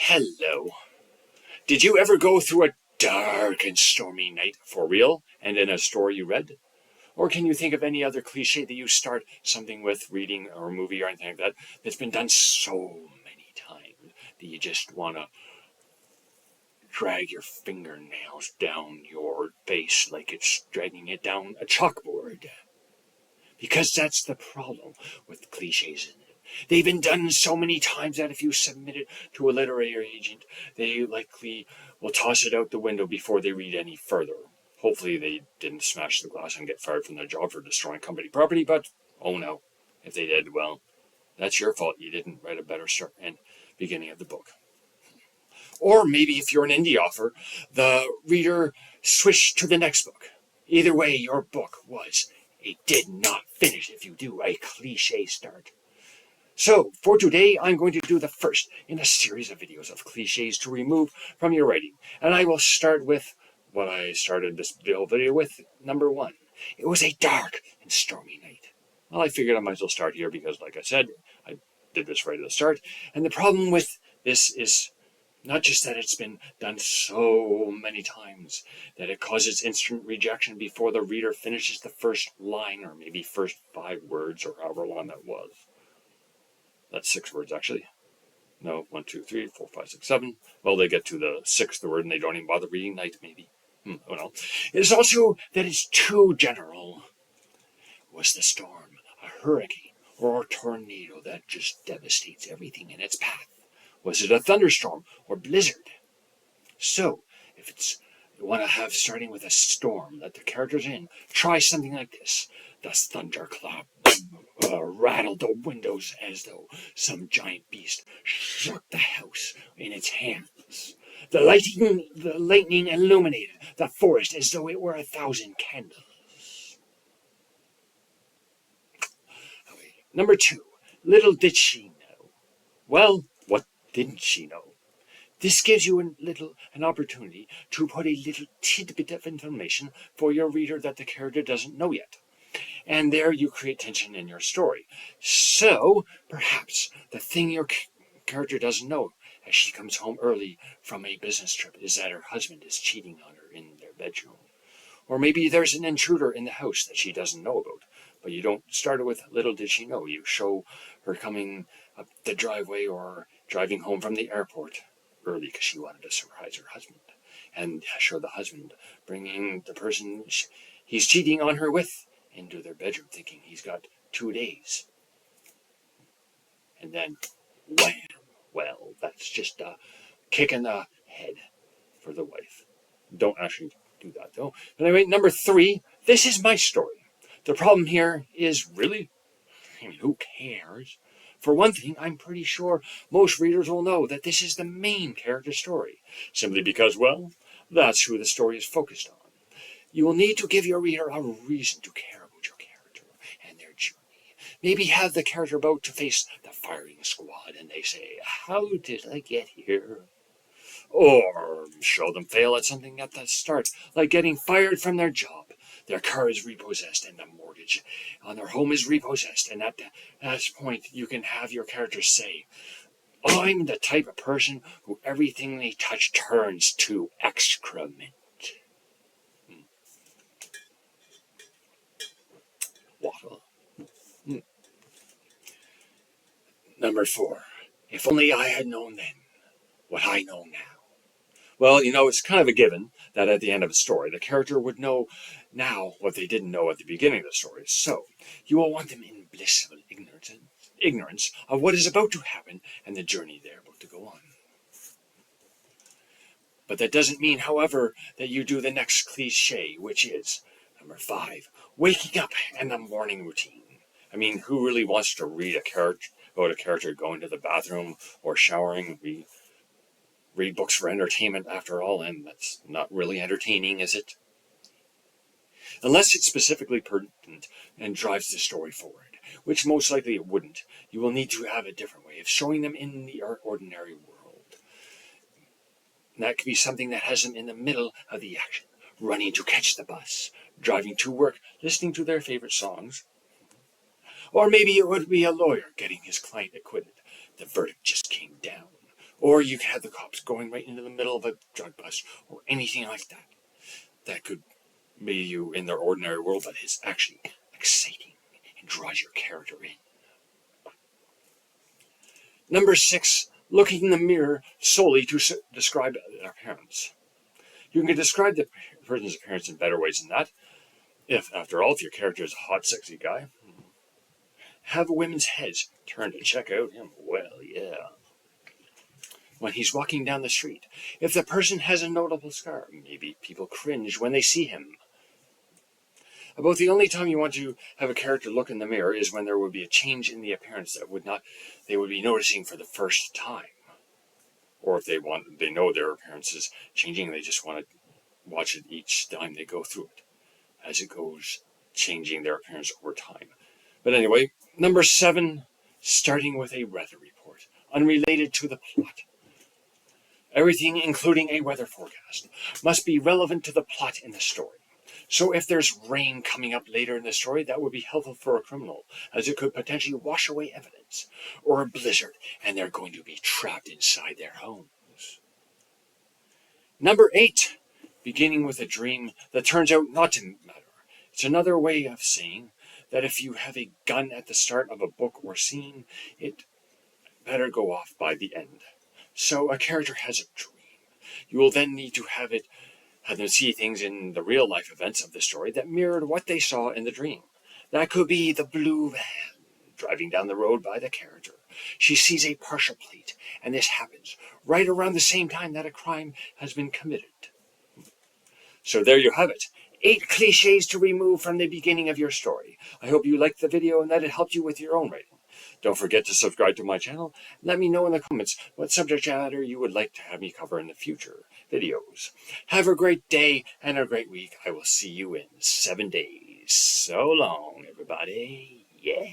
Hello. Did you ever go through a dark and stormy night for real and in a story you read? Or can you think of any other cliche that you start something with reading or a movie or anything like that that's been done so many times that you just want to drag your fingernails down your face like it's dragging it down a chalkboard? Because that's the problem with cliches, isn't it? They've been done so many times that if you submit it to a literary agent, they likely will toss it out the window before they read any further. Hopefully they didn't smash the glass and get fired from their job for destroying company property, but oh no. If they did, well, that's your fault. You didn't write a better start and beginning of the book. Or maybe if you're an indie author, the reader switched to the next book. Either way, your book was a did not finish if you do a cliche start. So, for today, I'm going to do the first in a series of videos of cliches to remove from your writing. And I will start with what I started this video with, number 1. It was a dark and stormy night. Well, I figured I might as well start here because, like I said, I did this right at the start. And the problem with this is not just that it's been done so many times that it causes instant rejection before the reader finishes the first line or maybe first 5 words or however long that was. That's 6 words, actually. No, 1, 2, 3, 4, 5, 6, 7. Well, they get to the 6th word and they don't even bother reading night, maybe. Oh no. It is also that it's too general. Was the storm a hurricane or a tornado that just devastates everything in its path? Was it a thunderstorm or blizzard? So, if you want to have starting with a storm that the character's in, try something like this. The thunderclap rattled the windows as though some giant beast shook the house in its hands. The lightning illuminated the forest as though it were 1,000 candles. Okay. Number 2. Little did she know. Well, what didn't she know? This gives you an opportunity to put a little tidbit of information for your reader that the character doesn't know yet. And there you create tension in your story. So, perhaps the thing your character doesn't know as she comes home early from a business trip is that her husband is cheating on her in their bedroom. Or maybe there's an intruder in the house that she doesn't know about. But you don't start it with little did she know. You show her coming up the driveway or driving home from the airport early because she wanted to surprise her husband. And show the husband bringing the person he's cheating on her with into their bedroom thinking he's got 2 days. And then, wham! Well, that's just a kick in the head for the wife. Don't actually do that, though. But anyway, number 3, this is my story. The problem here is really, who cares? For one thing, I'm pretty sure most readers will know that this is the main character story, simply because, well, that's who the story is focused on. You will need to give your reader a reason to care about your character and their journey. Maybe have the character about to face the firing squad and they say, how did I get here? Or show them fail at something at the start, like getting fired from their job. Their car is repossessed and the mortgage on their home is repossessed. And at that point, you can have your character say, I'm the type of person who everything they touch turns to excrement. Waddle. Number 4. If only I had known then what I know now. Well, it's kind of a given that at the end of a story, the character would know now what they didn't know at the beginning of the story. So, you will want them in blissful ignorance of what is about to happen and the journey they're about to go on. But that doesn't mean, however, that you do the next cliche, which is, number 5, waking up and the morning routine. I mean, who really wants to read about a character going to the bathroom or showering? We read books for entertainment after all, and that's not really entertaining, is it? Unless it's specifically pertinent and drives the story forward, which most likely it wouldn't. You will need to have a different way of showing them in the ordinary world. And that could be something that has them in the middle of the action, running to catch the bus, driving to work, listening to their favorite songs. Or maybe it would be a lawyer getting his client acquitted. The verdict just came down. Or you could have the cops going right into the middle of a drug bust or anything like that. That could be you in their ordinary world, but it's actually exciting and draws your character in. Number 6, looking in the mirror solely to describe their appearance. You can describe the person's appearance in better ways than that. After all, if your character is a hot, sexy guy, have women's heads turn to check out him. Well, yeah. When he's walking down the street, if the person has a notable scar, maybe people cringe when they see him. About the only time you want to have a character look in the mirror is when there would be a change in the appearance that they would be noticing for the first time. Or if they know their appearance is changing, they just want to watch it each time they go through it, as it goes changing their appearance over time. But anyway, number 7, starting with a weather report, unrelated to the plot. Everything, including a weather forecast, must be relevant to the plot in the story. So if there's rain coming up later in the story, that would be helpful for a criminal, as it could potentially wash away evidence. Or a blizzard, and they're going to be trapped inside their homes. Number 8, beginning with a dream that turns out not to matter. It's another way of saying that if you have a gun at the start of a book or scene, it better go off by the end. So a character has a dream. You will then need to have them see things in the real life events of the story that mirrored what they saw in the dream. That could be the blue van driving down the road by the character. She sees a partial plate, and this happens right around the same time that a crime has been committed. So there you have it. 8 cliches to remove from the beginning of your story. I hope you liked the video and that it helped you with your own writing. Don't forget to subscribe to my channel. Let me know in the comments what subject matter you would like to have me cover in the future videos. Have a great day and a great week. I will see you in 7 days. So long, everybody. Yeah.